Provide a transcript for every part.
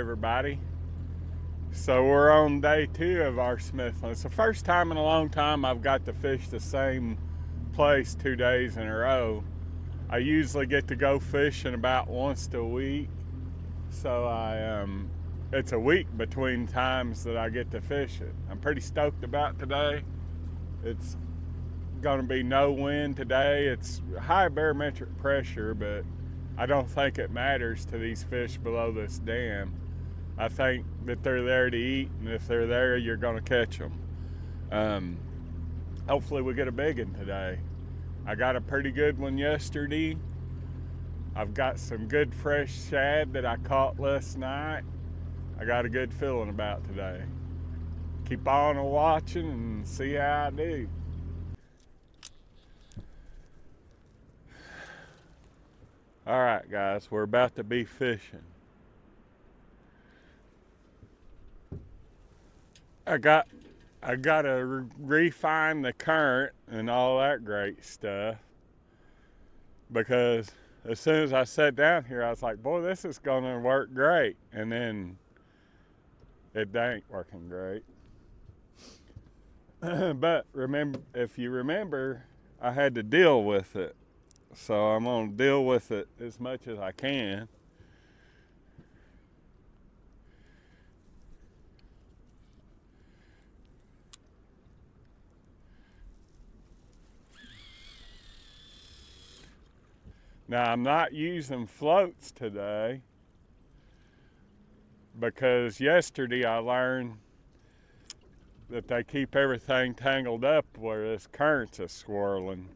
everybody. So we're on day 2 of our Smithland. It's the first time in a long time I've got to fish the same place 2 days in a row. I usually get to go fishing about once a week, so it's a week between times that I get to fish it. I'm pretty stoked about today. It's going to be no wind today. It's high barometric pressure, but I don't think it matters to these fish below this dam. I think that they're there to eat, and if they're there, you're going to catch them. Hopefully we get a big one today. I got a pretty good one yesterday. I've got some good fresh shad that I caught last night. I got a good feeling about today. Keep on watching and see how I do. All right, guys, we're about to be fishing. I got to refine the current and all that great stuff, because as soon as I sat down here, I was like, boy, this is going to work great. And then it ain't working great. But if you remember, I had to deal with it. So I'm going to deal with it as much as I can. Now, I'm not using floats today because yesterday I learned that they keep everything tangled up where this current's is swirling.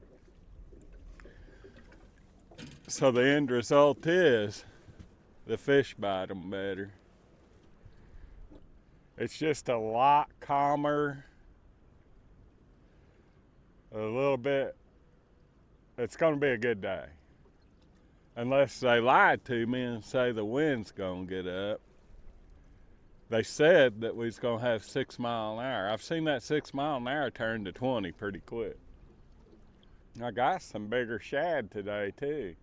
So the end result is the fish bite them better. It's just a lot calmer, a little bit. It's going to be a good day. Unless they lied to me and say the wind's going to get up. They said that we was going to have 6 mile an hour. I've seen that 6 mile an hour turn to 20 pretty quick. I got some bigger shad today too.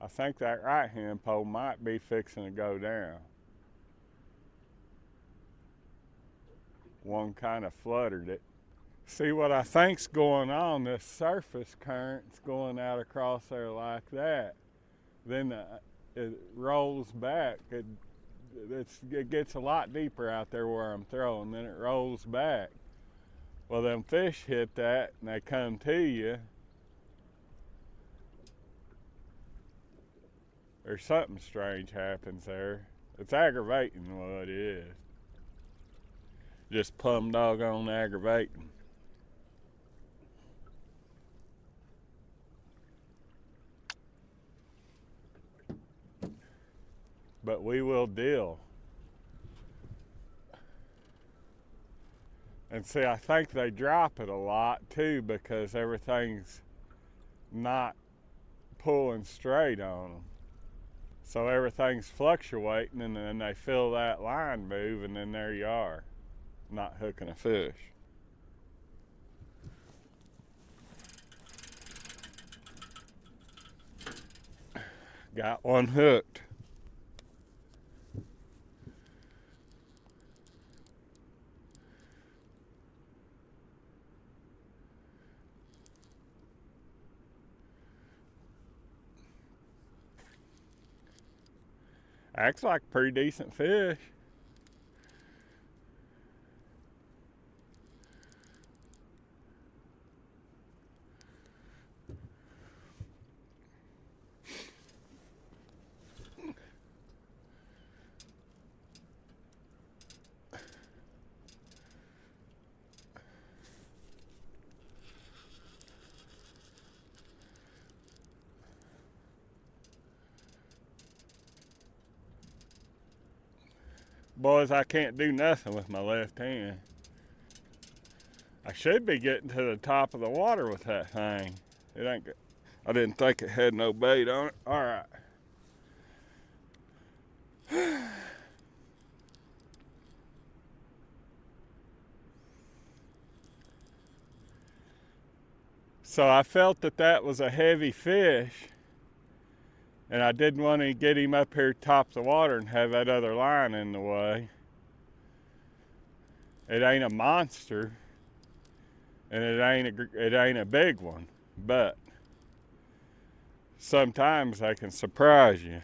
I think that right hand pole might be fixing to go down. One kind of fluttered it. See what I think's going on, this surface current's going out across there like that. Then it rolls back. It gets a lot deeper out there where I'm throwing, then it rolls back. Well, them fish hit that and they come to you. Or something strange happens there. It's aggravating what it is. Just plumb doggone aggravating. But we will deal. And see, I think they drop it a lot too because everything's not pulling straight on them. So everything's fluctuating, and then they feel that line move, and then there you are, not hooking a fish. Got one hooked. Acts like a pretty decent fish. Boys, I can't do nothing with my left hand. I should be getting to the top of the water with that thing. It ain't good. I didn't think it had no bait on it. All right. So I felt that that was a heavy fish, and I didn't want to get him up here top of the water and have that other line in the way. It ain't a monster, and it ain't a big one, but sometimes they can surprise you.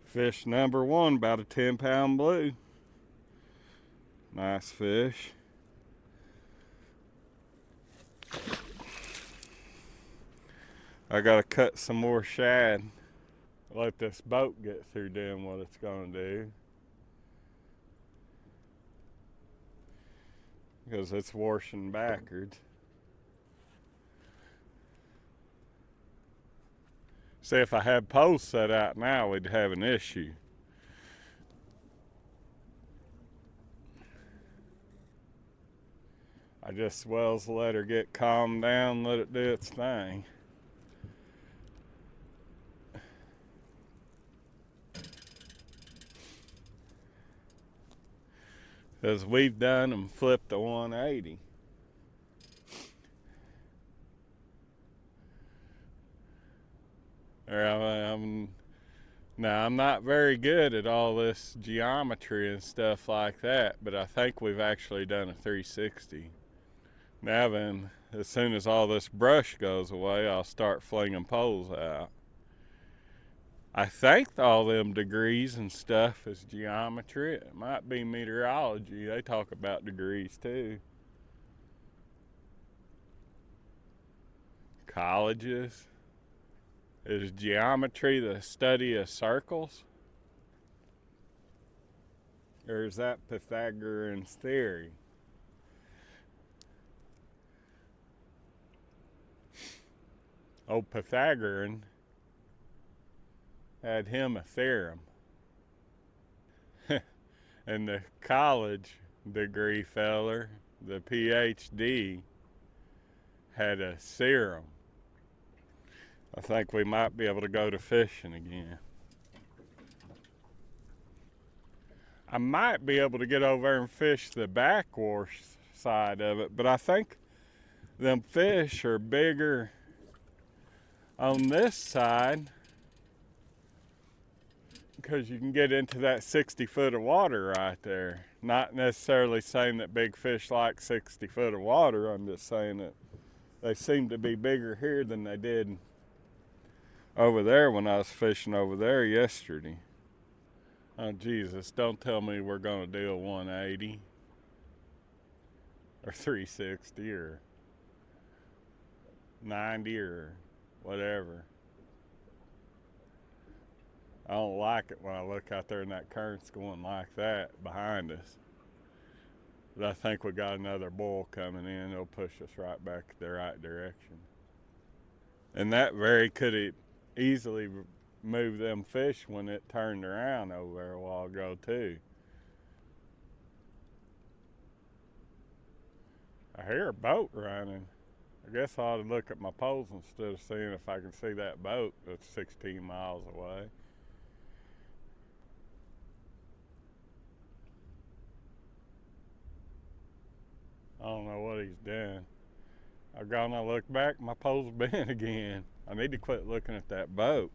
Fish number one, about a 10-pound blue. Nice fish. I gotta cut some more shad. Let this boat get through doing what it's gonna do, because it's washing backwards. See, if I had poles set out now, we'd have an issue. I just well let her get calmed down, let it do its thing. Because we've done and flipped a 180. Now, I'm not very good at all this geometry and stuff like that, but I think we've actually done a 360. Now then, as soon as all this brush goes away, I'll start flinging poles out. I think all them degrees and stuff is geometry. It might be meteorology. They talk about degrees too. Colleges. Is geometry the study of circles? Or is that Pythagorean's theory? Oh, Pythagorean had him a theorem. And the college degree feller, the PhD, had a serum. I think we might be able to go to fishing again. I might be able to get over there and fish the backwash side of it, but I think them fish are bigger on this side because you can get into that 60 foot of water right there. Not necessarily saying that big fish like 60 foot of water, I'm just saying that they seem to be bigger here than they did over there when I was fishing over there yesterday. Oh Jesus, don't tell me we're gonna do a 180 or 360 or 90 or whatever. I don't like it when I look out there and that current's going like that behind us. But I think we got another bull coming in. It'll push us right back the right direction. And that very could easily move them fish when it turned around over there a while ago too. I hear a boat running. I guess I ought to look at my poles instead of seeing if I can see that boat that's 16 miles away. I don't know what he's doing. I've gone and look back, my pole's bent again. I need to quit looking at that boat.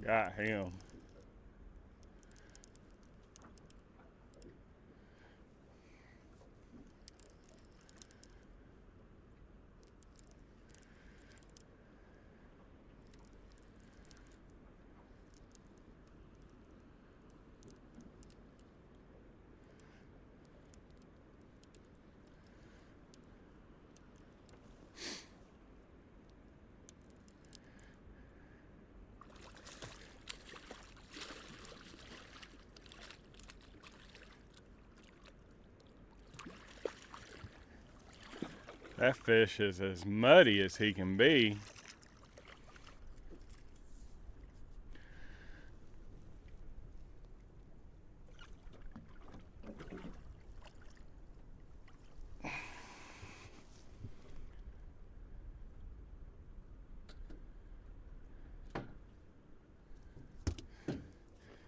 Got him. That fish is as muddy as he can be.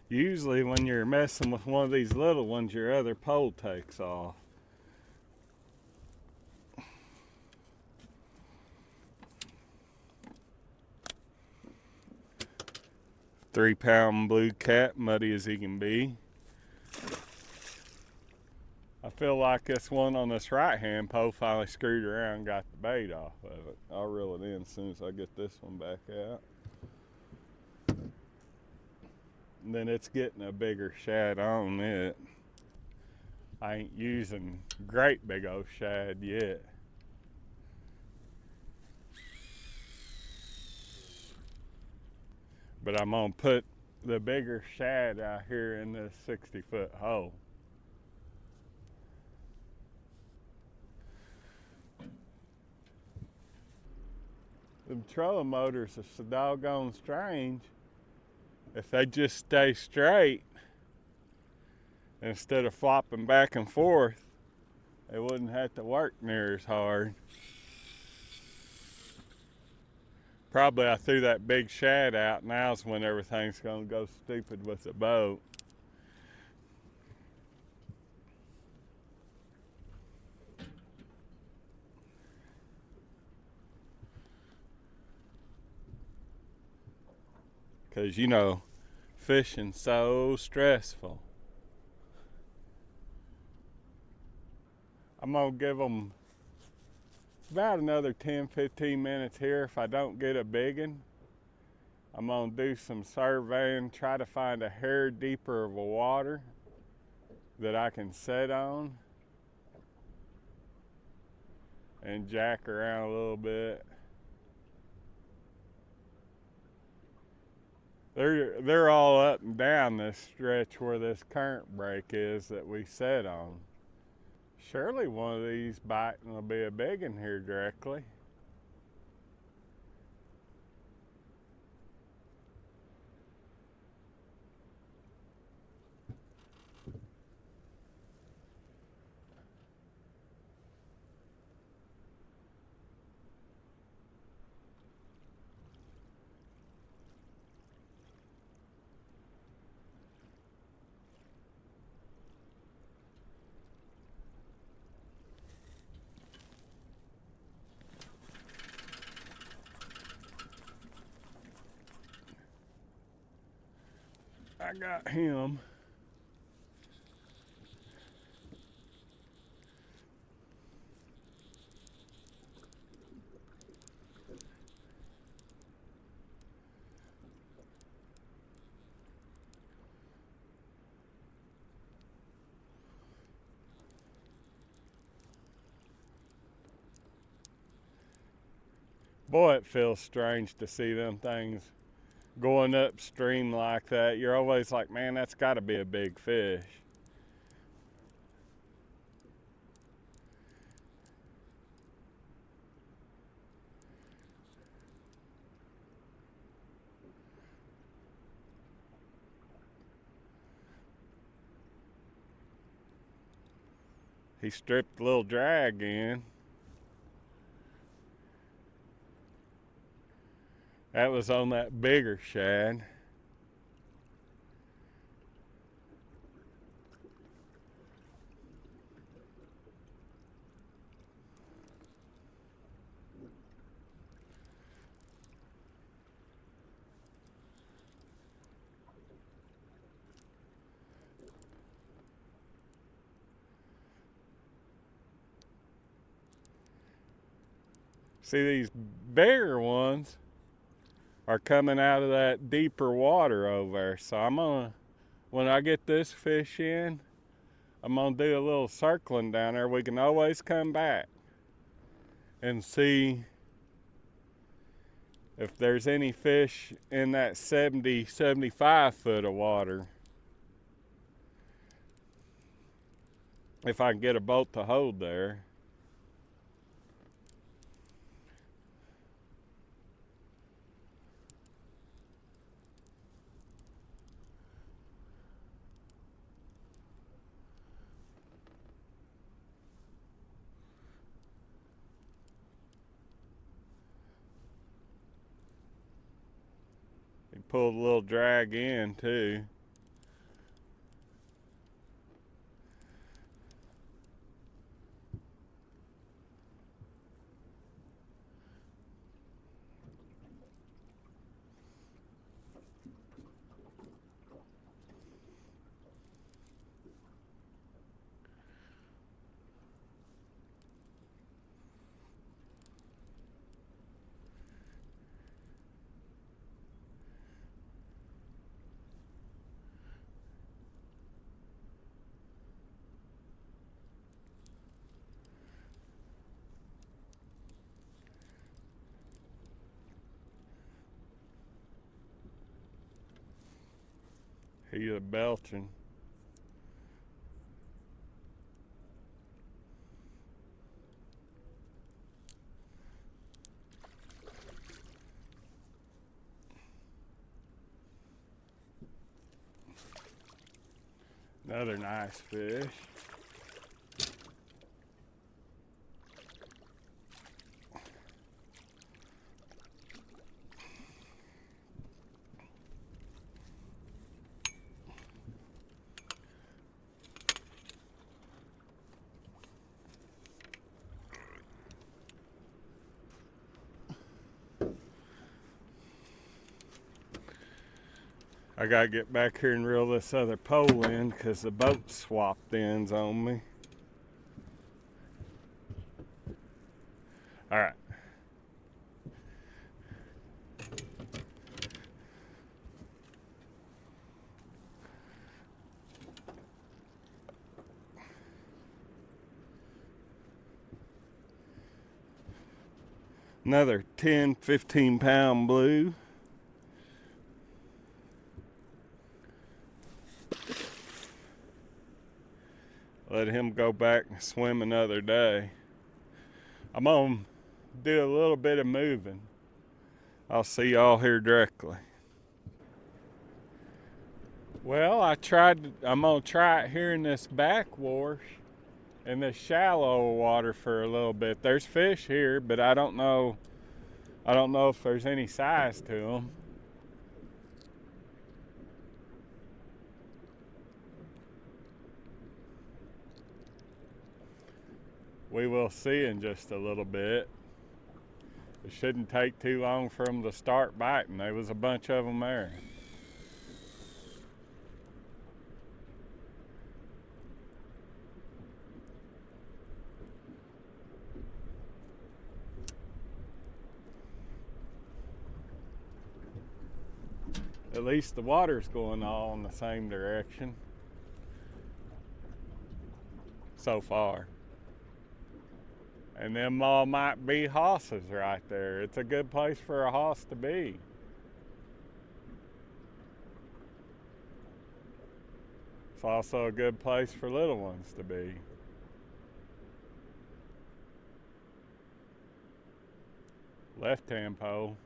Usually when you're messing with one of these little ones, your other pole takes off. Three-pound blue cat, muddy as he can be. I feel like this one on this right-hand pole finally screwed around and got the bait off of it. I'll reel it in as soon as I get this one back out. And then it's getting a bigger shad on it. I ain't using great big old shad yet. But I'm gonna put the bigger shad out here in this 60-foot hole. The trolling motors are so doggone strange. If they just stay straight instead of flopping back and forth, they wouldn't have to work near as hard. Probably I threw that big shad out. Now's when everything's gonna go stupid with the boat. Cause you know, fishing's so stressful. I'm gonna give them about another 10-15 minutes here. If I don't get a big one, I'm gonna do some surveying, try to find a hair deeper of a water that I can set on and jack around a little bit. They're all up and down this stretch where this current break is that we set on. Surely one of these biting will be a big one here directly. I got him. Boy, it feels strange to see them things going upstream like that. You're always like, man, that's got to be a big fish. He stripped a little drag in. That was on that bigger shad. See, these bigger ones are coming out of that deeper water over there. So I'm gonna, when I get this fish in, I'm gonna do a little circling down there. We can always come back and see if there's any fish in that 70, 75 foot of water. If I can get a boat to hold there. He pulled a little drag in too. He's a belching. Another nice fish. I gotta get back here and reel this other pole in because the boat swapped ends on me. All right. Another 10, 15 pound blue. Let him go back and swim another day. I'm gonna do a little bit of moving. I'll see y'all here directly. Well, I'm gonna try it here in this backwash in this shallow water for a little bit. There's fish here, but I don't know if there's any size to them. We will see in just a little bit. It shouldn't take too long for them to start biting. There was a bunch of them there. At least the water's going all in the same direction so far. And them all might be hosses right there. It's a good place for a hoss to be. It's also a good place for little ones to be. Left-hand pole.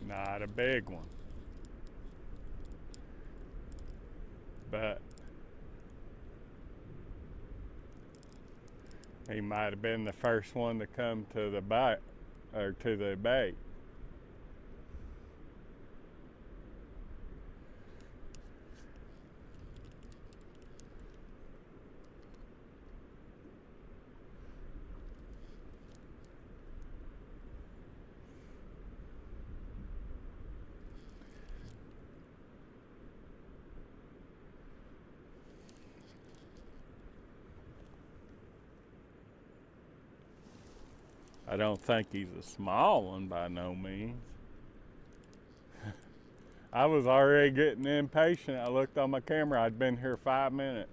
Not a big one. But he might have been the first one to come to the bite, or to the bait. I don't think he's a small one by no means. I was already getting impatient. I looked on my camera. I'd been here 5 minutes.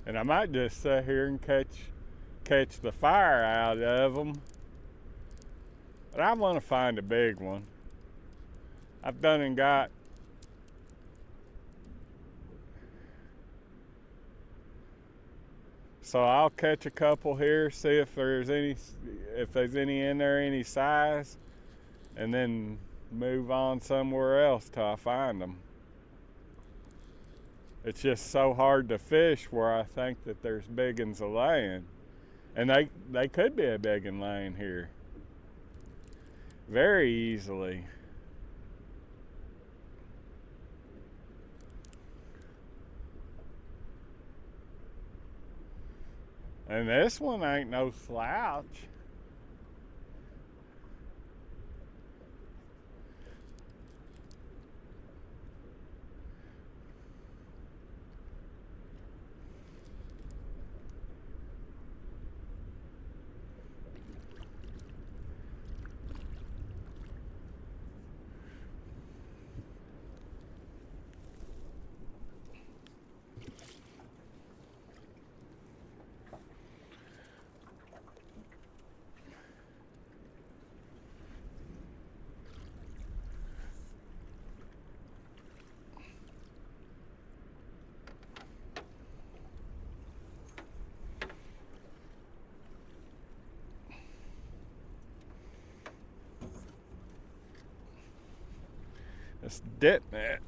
And I might just sit here and catch the fire out of them. But I want to find a big one. I've done and got so I'll catch a couple here, see if there's any in there any size, and then move on somewhere else till I find them. It's just so hard to fish where I think that there's big ones laying. And they could be a big one laying here. Very easily. And this one ain't no slouch. It's dip net.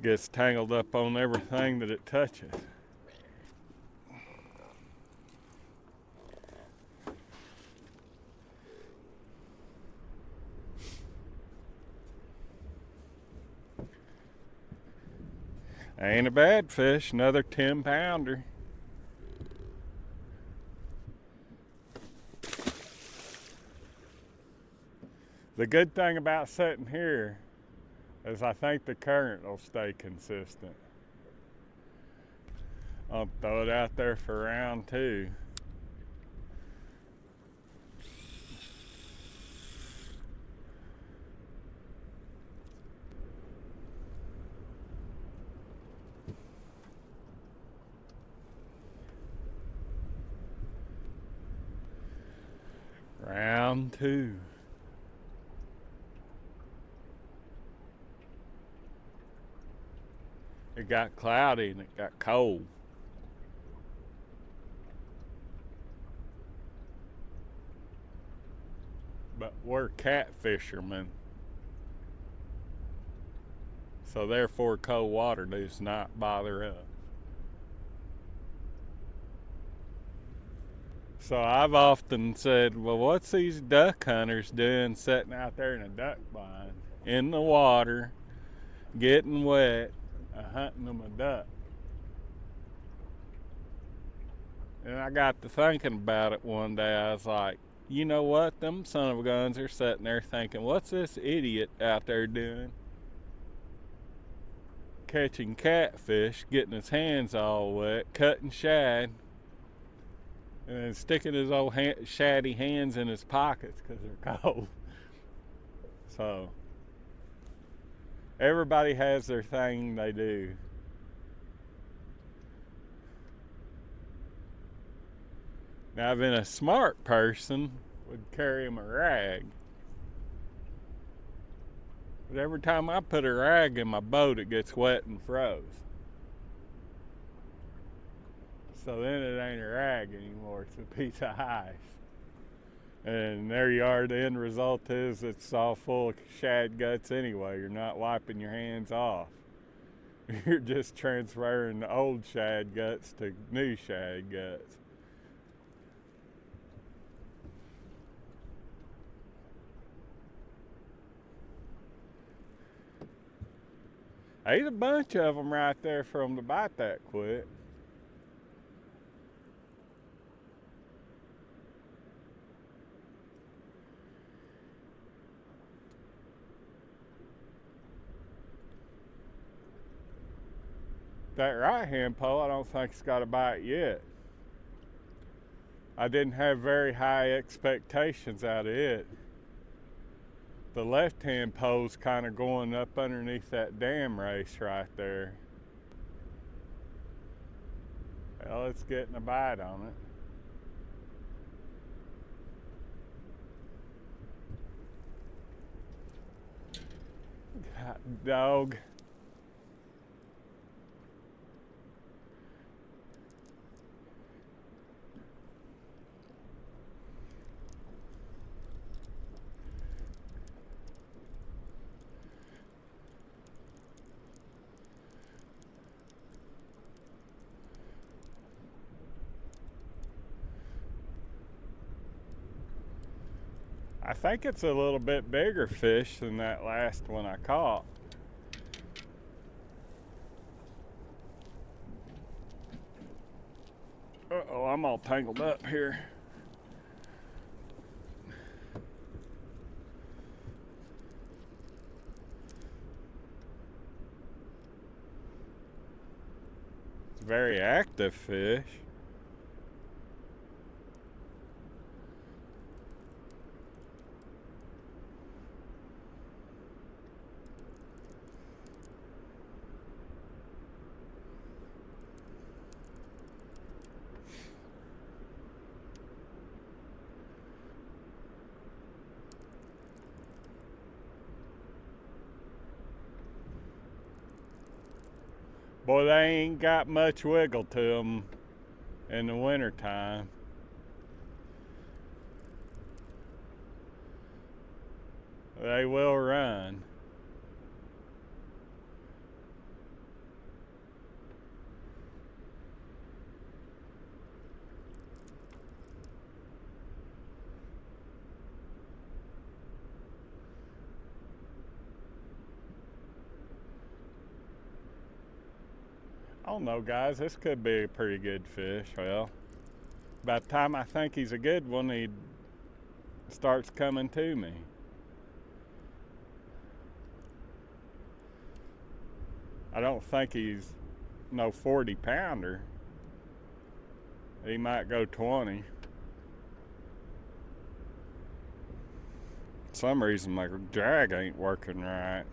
Gets tangled up on everything that it touches. Ain't a bad fish, another 10-pounder. The good thing about sitting here is I think the current will stay consistent. I'll throw it out there for round 2. Round two. It got cloudy and it got cold. But we're catfishermen. So therefore cold water does not bother us. So I've often said, well, what's these duck hunters doing sitting out there in a duck blind, in the water, getting wet, hunting them a duck? And I got to thinking about it one day. I was like, you know what? Them son of a guns are sitting there thinking, what's this idiot out there doing? Catching catfish, getting his hands all wet, cutting shad, and then sticking his old shaddy hands in his pockets because they're cold. So everybody has their thing they do. Now, then a smart person would carry him a rag. But every time I put a rag in my boat, it gets wet and froze. So then it ain't a rag anymore, it's a piece of ice. And there you are, the end result is it's all full of shad guts anyway. You're not wiping your hands off. You're just transferring the old shad guts to new shad guts. There's a bunch of them right there for them to bite that quick. That right hand pole, I don't think it's got a bite yet. I didn't have very high expectations out of it. The left hand pole's kind of going up underneath that dam race right there. Well, it's getting a bite on it. God, dog. I think it's a little bit bigger fish than that last one I caught. Uh-oh, I'm all tangled up here. It's a very active fish. Boy, they ain't got much wiggle to them in the wintertime. They will run. I don't know, guys, this could be a pretty good fish. Well, by the time I think he's a good one, he starts coming to me. I don't think he's no 40 pounder. He might go 20. For some reason my drag ain't working right.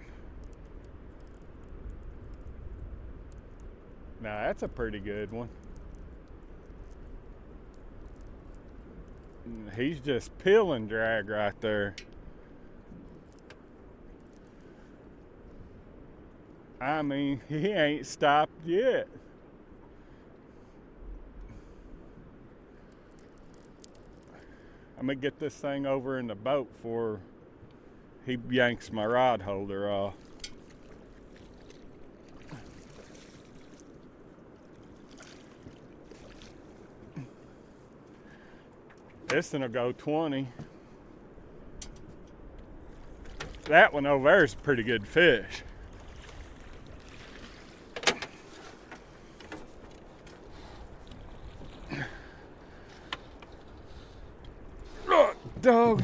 Now that's a pretty good one. He's just peeling drag right there. I mean, he ain't stopped yet. I'm gonna get this thing over in the boat before he yanks my rod holder off. This one will go 20. That one over there is a pretty good fish. Oh, dog.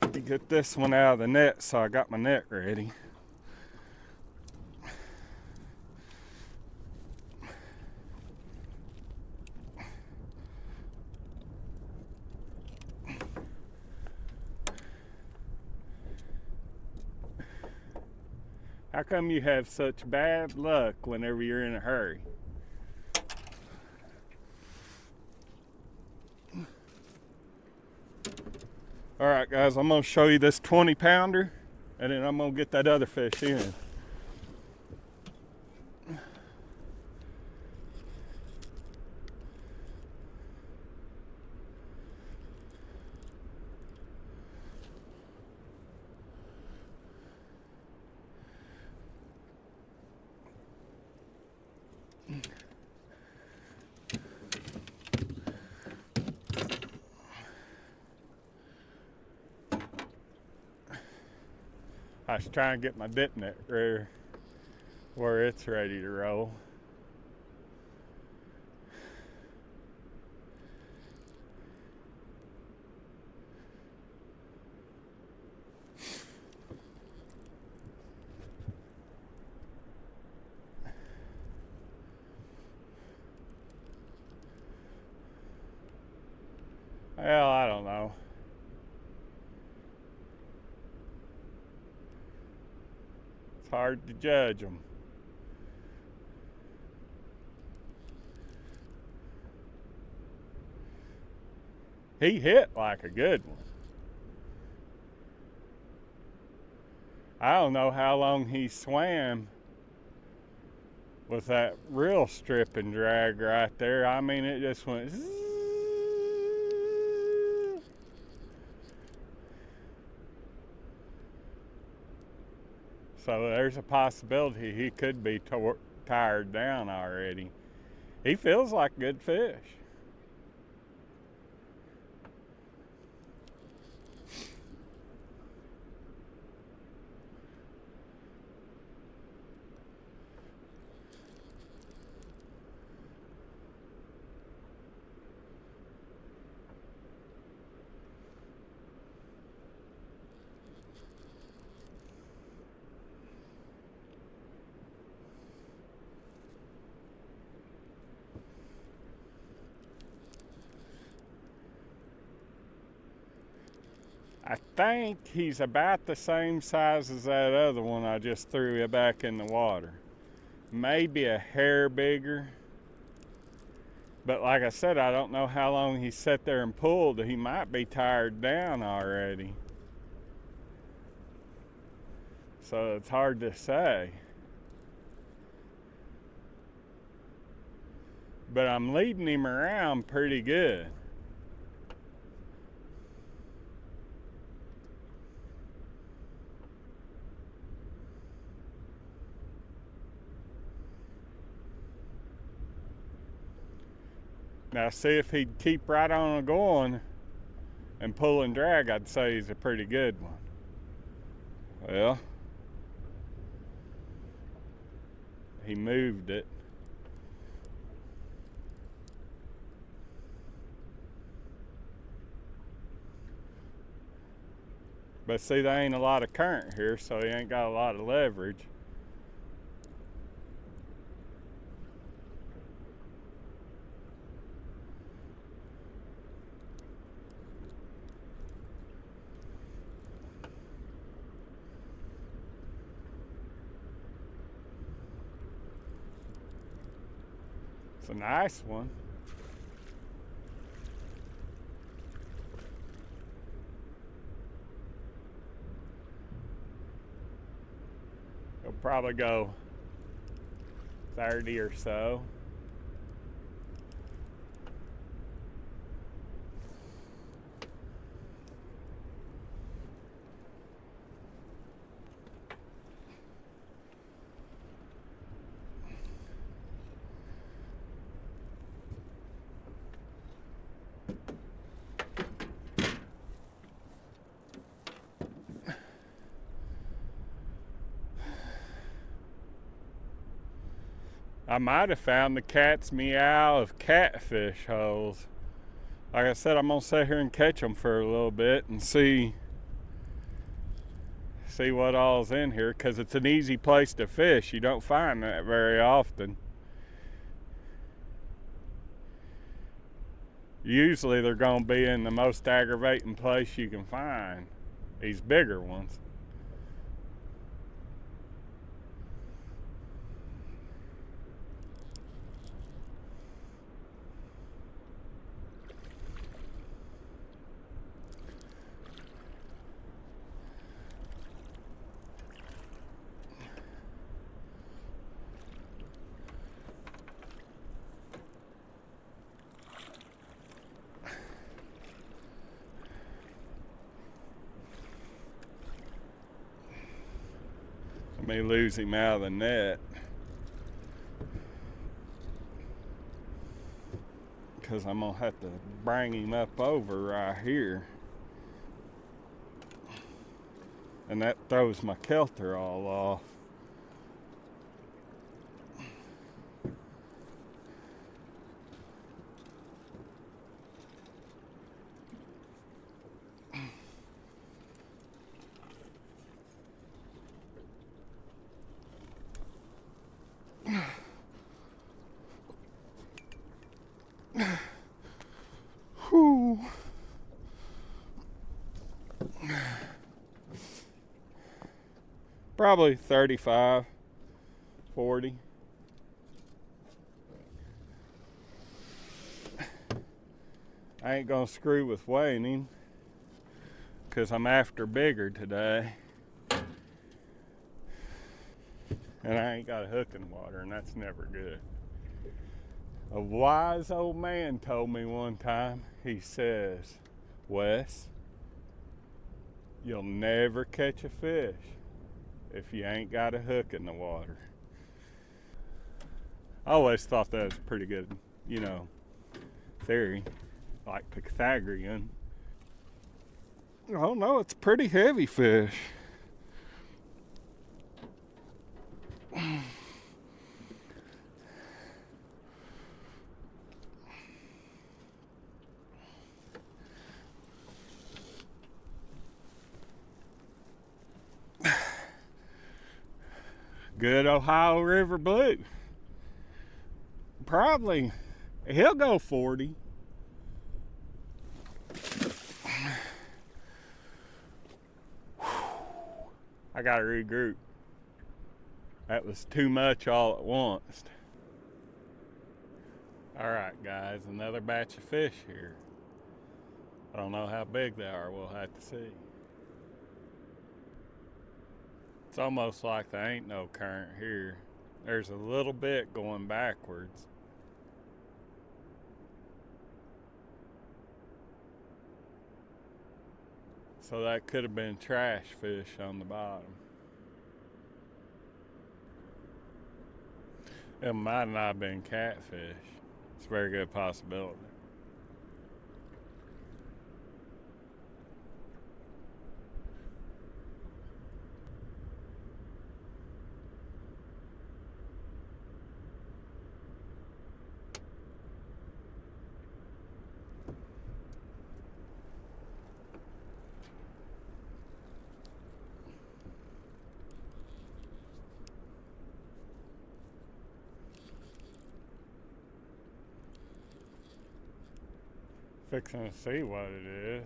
To get this one out of the net, so I got my net ready. How come you have such bad luck whenever you're in a hurry? All right, guys, I'm gonna show you this 20 pounder and then I'm gonna get that other fish in. I was trying to get my dip net where it's ready to roll. Well, I don't know. It's hard to judge them. He hit like a good one. I don't know how long he swam with that reel stripping drag right there. I mean, it just went zzz. So there's a possibility he could be tired down already. He feels like a good fish. I think he's about the same size as that other one I just threw back in the water. Maybe a hair bigger. But like I said, I don't know how long he sat there and pulled. He might be tired down already. So it's hard to say. But I'm leading him around pretty good. Now, see, if he'd keep right on going and pull and drag, I'd say he's a pretty good one. Well, he moved it. But see, there ain't a lot of current here, so he ain't got a lot of leverage. It's a nice one. He'll probably go 30 or so. I might have found the cat's meow of catfish holes. Like I said, I'm gonna sit here and catch them for a little bit and see what all's in here, because it's an easy place to fish. You don't find that very often. Usually they're gonna be in the most aggravating place you can find, these bigger ones. Let me lose him out of the net, because I'm gonna have to bring him up over right here, and that throws my kelter all off. Whew. Probably 35, 40. I ain't gonna screw with weighing him, because I'm after bigger today. And I ain't got a hook in water, and that's never good. A wise old man told me one time, he says, Wes, you'll never catch a fish if you ain't got a hook in the water. I always thought that was pretty good, theory, like Pythagorean. Oh no, it's a pretty heavy fish. Good Ohio River blue. Probably, he'll go 40. I gotta regroup. That was too much all at once. Alright guys, another batch of fish here. I don't know how big they are, we'll have to see. It's almost like there ain't no current here. There's a little bit going backwards. So that could have been trash fish on the bottom. It might not have been catfish. It's a very good possibility. Fixing to see what it is.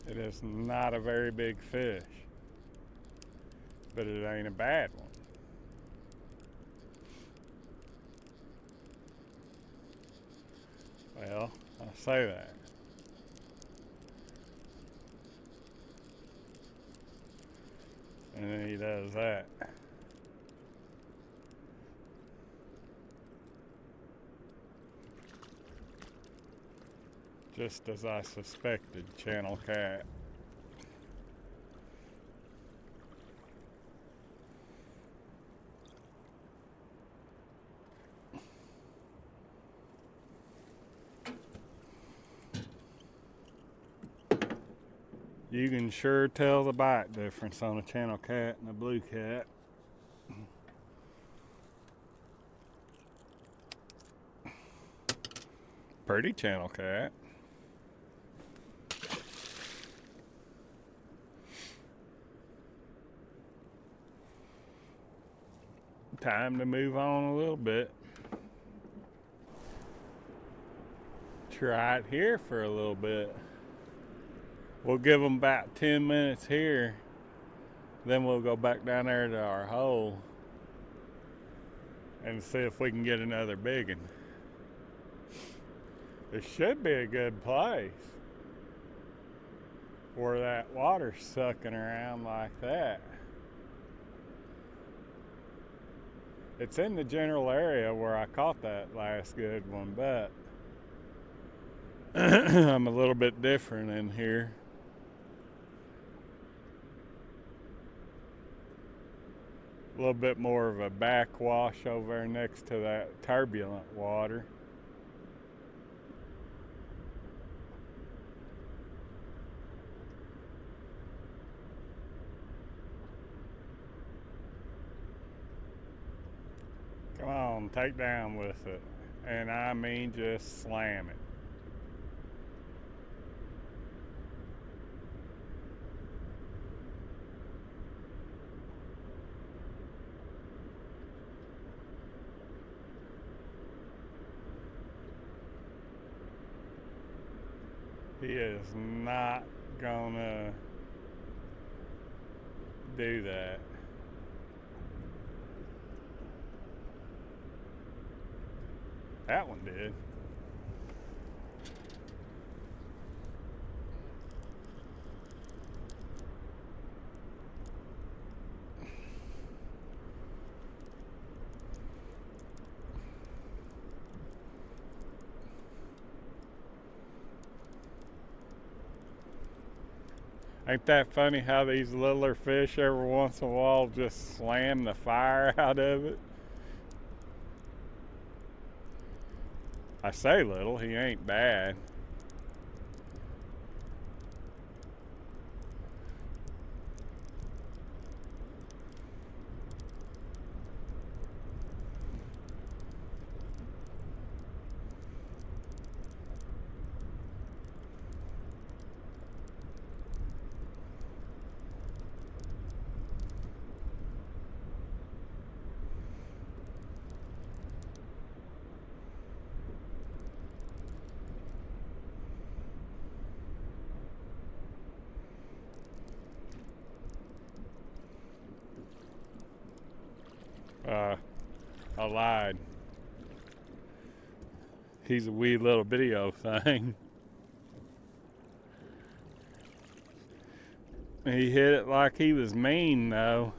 It is not a very big fish, but it ain't a bad one. Well, I say that. And then he does that. Just as I suspected, channel cat. You can sure tell the bite difference on a channel cat and a blue cat. Pretty channel cat. Time to move on a little bit. Try it here for a little bit. We'll give them about 10 minutes here. Then we'll go back down there to our hole and see if we can get another big one. It should be a good place where that water's sucking around like that. It's in the general area where I caught that last good one, but I'm a little bit different in here. A little bit more of a backwash over there next to that turbulent water. Come on, take down with it. And I mean just slam it. He is not gonna do that. That one did. Ain't that funny how these littler fish every once in a while just slam the fire out of it? I say little, he ain't bad. I lied. He's a wee little video thing. He hit it like he was mean though.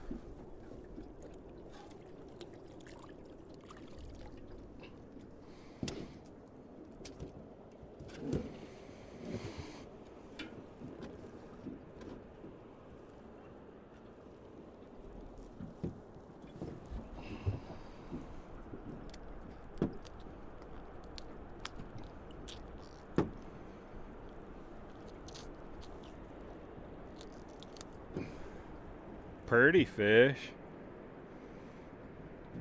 Pretty fish.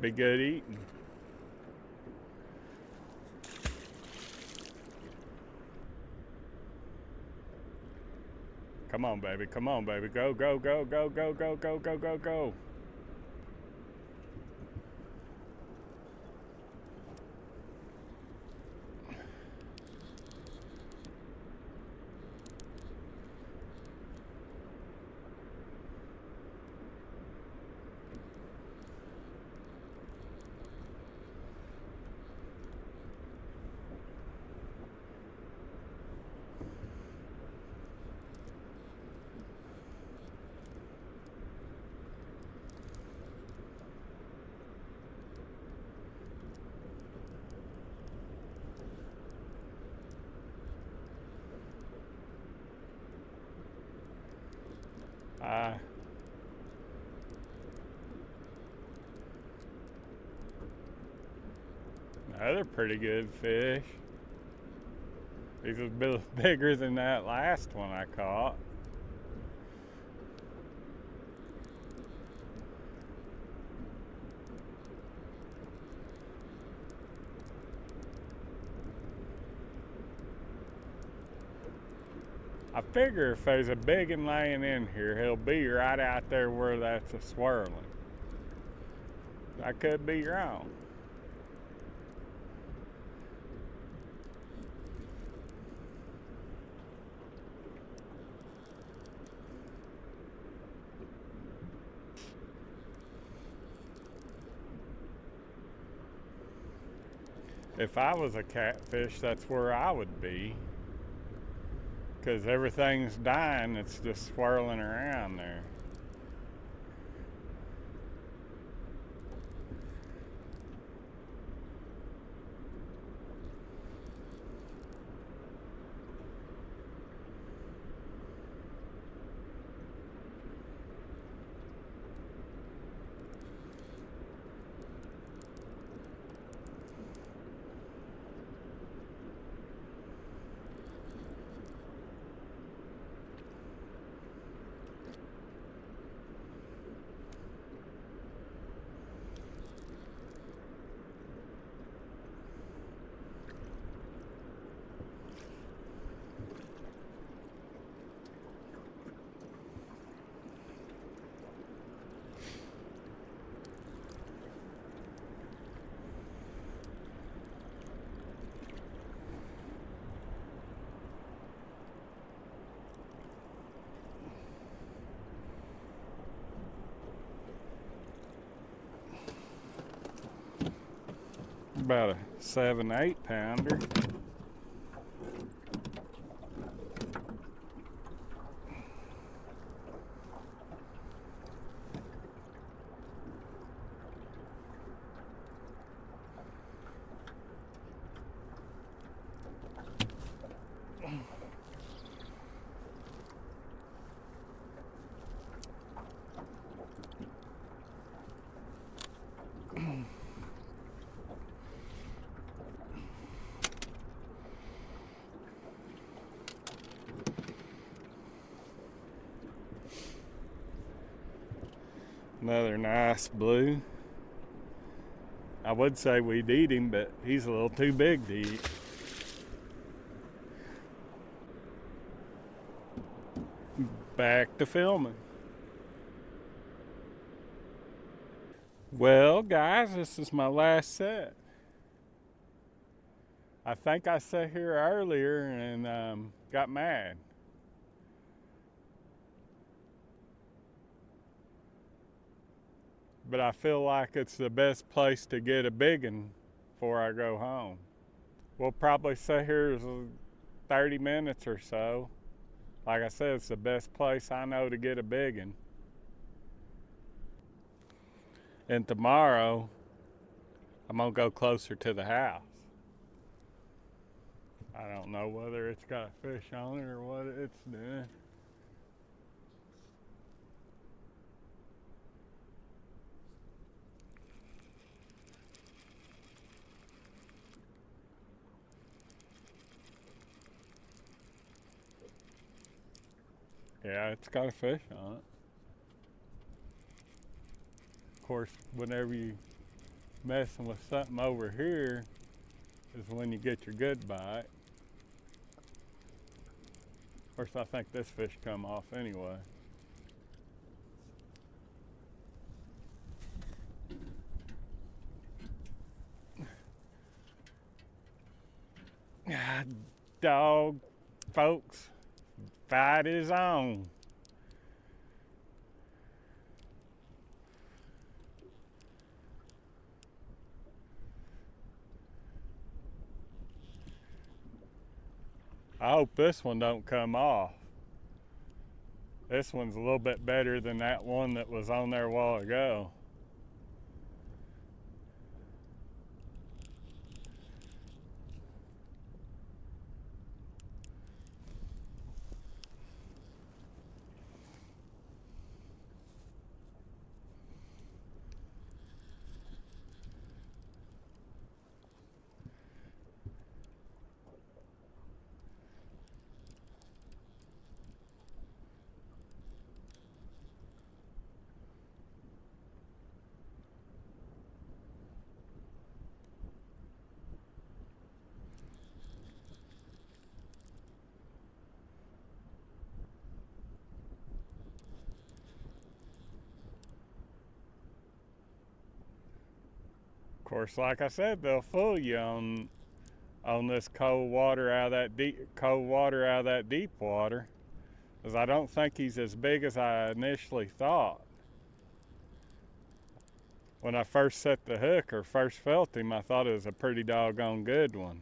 Be good eating. Come on, baby. Come on, baby. Go, go, go, go, go, go, go, go, go, go. Uh, they're pretty good fish. These are a bit bigger than that last one I caught. I figure if there's a big one laying in here, he'll be right out there where that's a swirling. I could be wrong. If I was a catfish, that's where I would be. Because everything's dying, it's just swirling around there. About a 7-8 pounder. Another nice blue. I would say we'd eat him, but he's a little too big to eat. Back to filming. Well, guys, this is my last set. I think I sat here earlier and got mad. But I feel like it's the best place to get a big one before I go home. We'll probably sit here 30 minutes or so. Like I said, it's the best place I know to get a big one. And tomorrow, I'm gonna go closer to the house. I don't know whether it's got a fish on it or what it's doing. Yeah, it's got a fish on it. Of course, whenever you messing with something over here is when you get your good bite. Of course, I think this fish come off anyway. God, dog, folks, fight is on. I hope this one don't come off. This one's a little bit better than that one that was on there a while ago. Of course, like I said, they'll fool you on this cold water out of that deep water, because I don't think he's as big as I initially thought. When I first set the hook or first felt him, I thought it was a pretty doggone good one.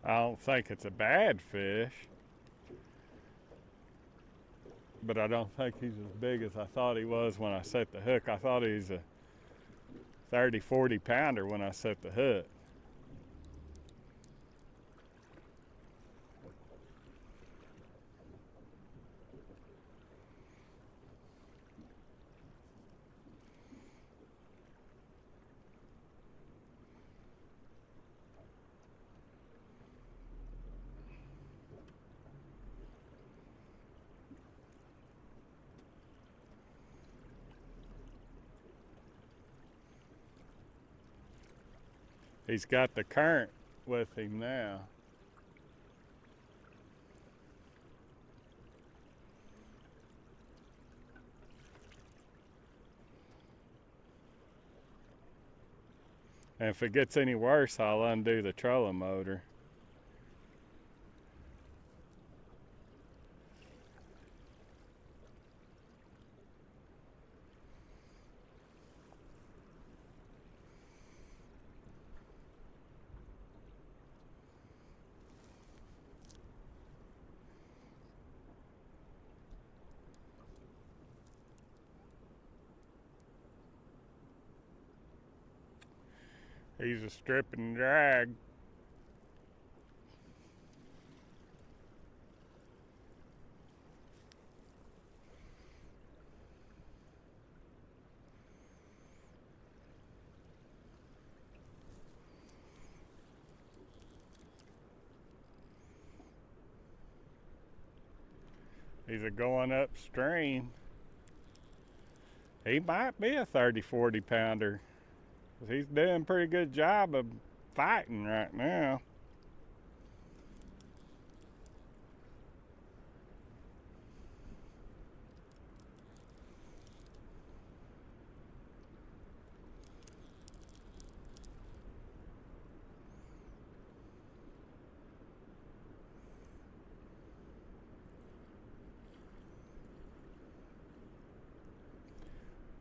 I don't think it's a bad fish, but I don't think he's as big as I thought he was when I set the hook. I thought he was a 30, 40 pounder when I set the hook. He's got the current with him now. And if it gets any worse, I'll undo the trolling motor. He's a strip and drag. He's a going upstream. He might be a 30, 40 pounder. He's doing a pretty good job of fighting right now.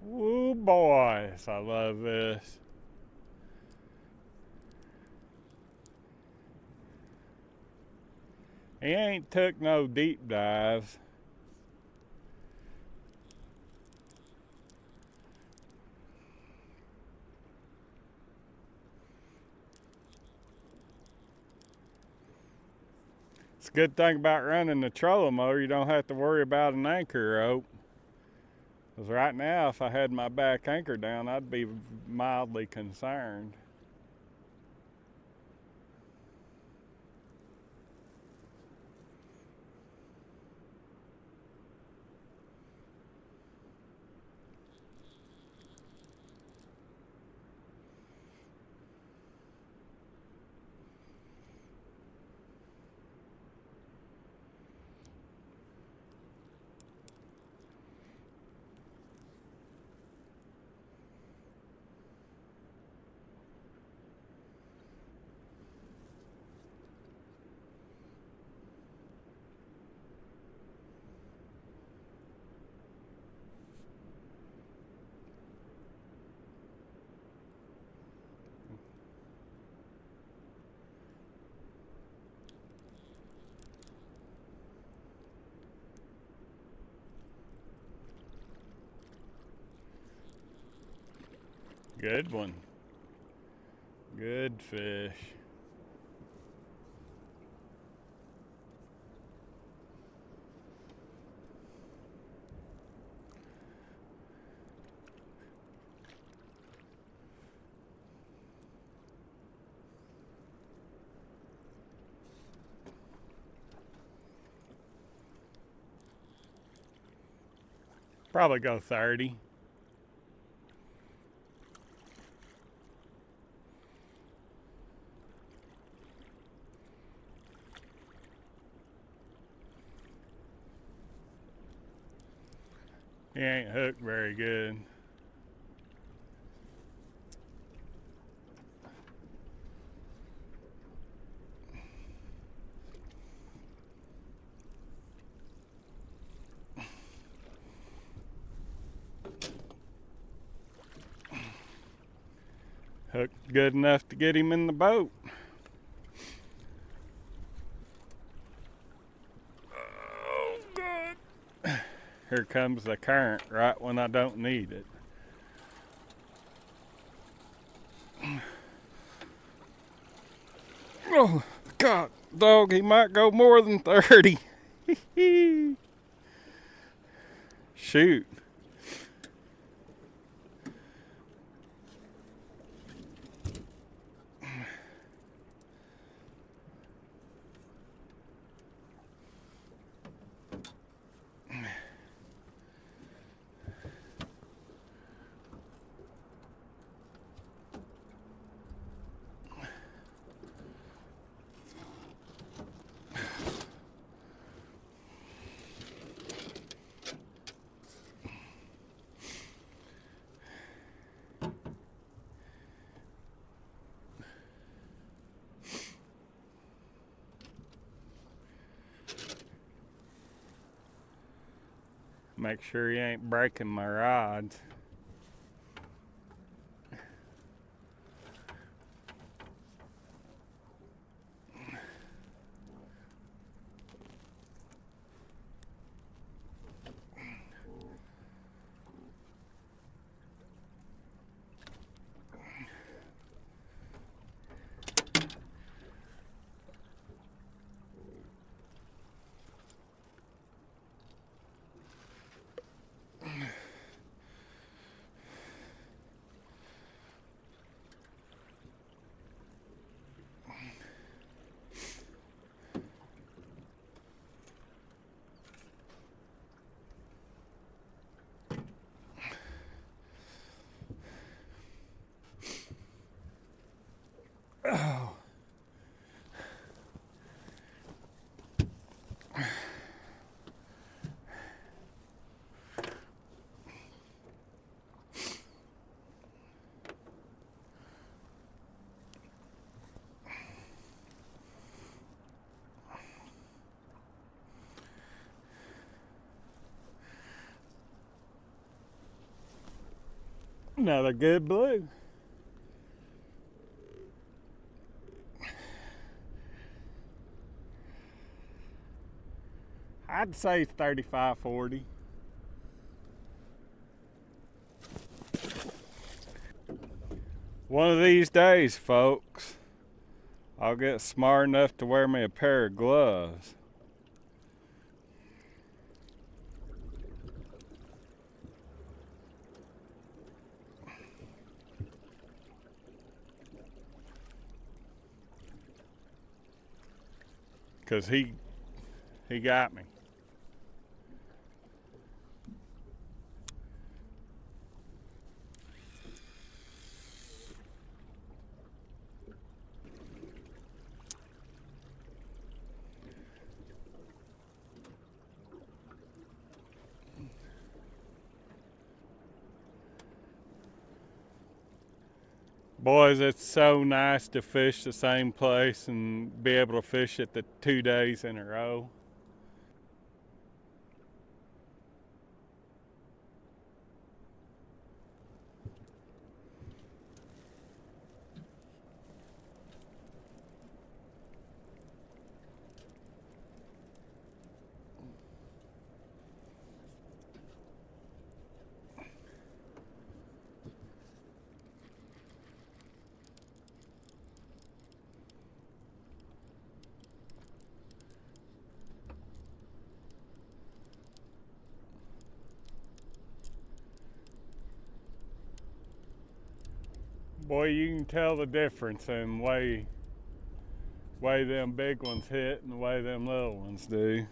Woo boys, I love this. He ain't took no deep dives. It's a good thing about running the trolling motor, you don't have to worry about an anchor rope. Because right now, if I had my back anchor down, I'd be mildly concerned. Good one. Good fish. Probably go 30. He ain't hooked very good. Hooked good enough to get him in the boat. Oh, God. Here comes the current right when I don't need it. Oh, God, dog, he might go more than 30. Shoot. Make sure he ain't breaking my rods. Oh. Another good blue. I'd say 35, 40. One of these days, folks, I'll get smart enough to wear me a pair of gloves. Cause he got me. Boys, it's so nice to fish the same place and be able to fish it the 2 days in a row. Boy, you can tell the difference in way them big ones hit and the way them little ones do.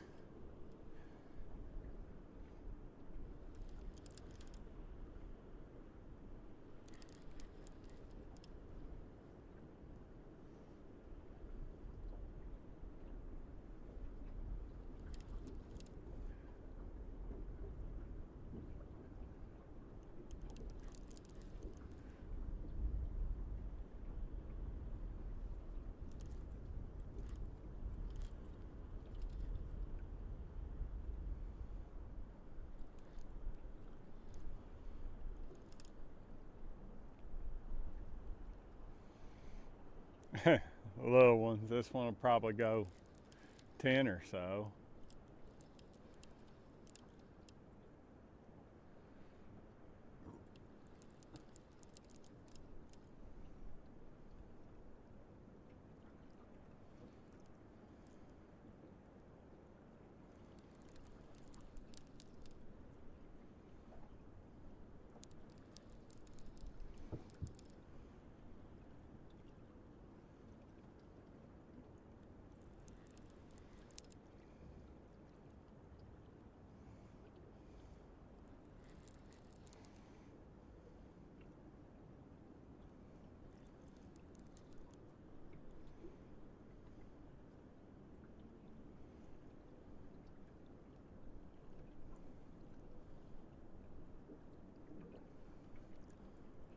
Little ones, this one will probably go 10 or so.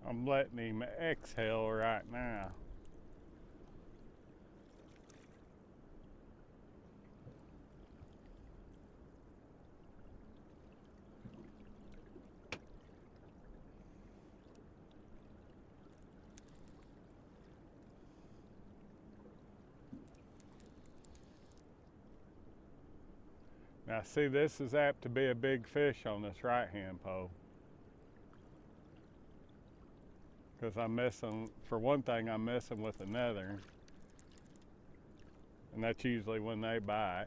I'm letting him exhale right now. Now see, this is apt to be a big fish on this right hand pole. Because I'm messing, for one thing, I'm messing with another. And that's usually when they bite.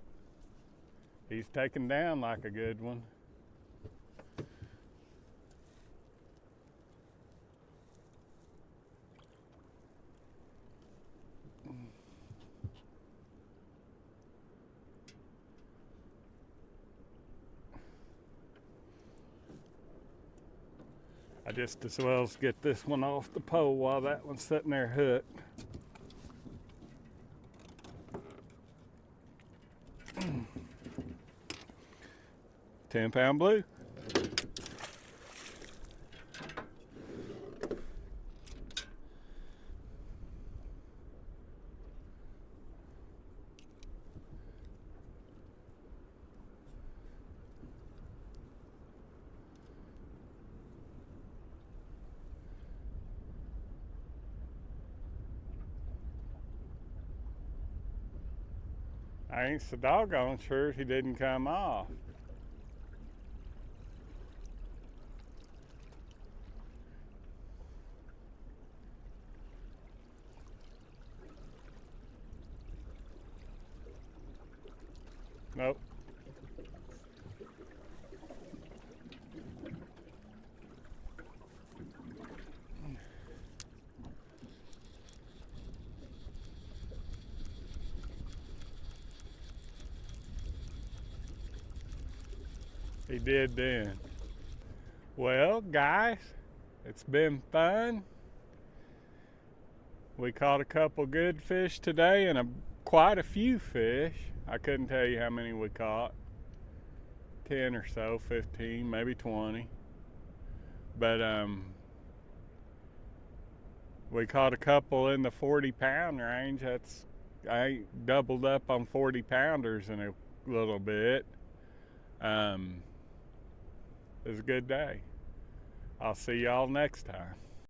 He's taken down like a good one. I just as well as get this one off the pole while that one's sitting there hooked. £10 blue. I ain't so doggone sure he didn't come off. Nope. He did then. Well, guys, it's been fun. We caught a couple good fish today and quite a few fish. I couldn't tell you how many we caught. 10 or so, 15, maybe 20. But we caught a couple in the 40-pound range. I ain't doubled up on 40-pounders in a little bit. It was a good day. I'll see y'all next time.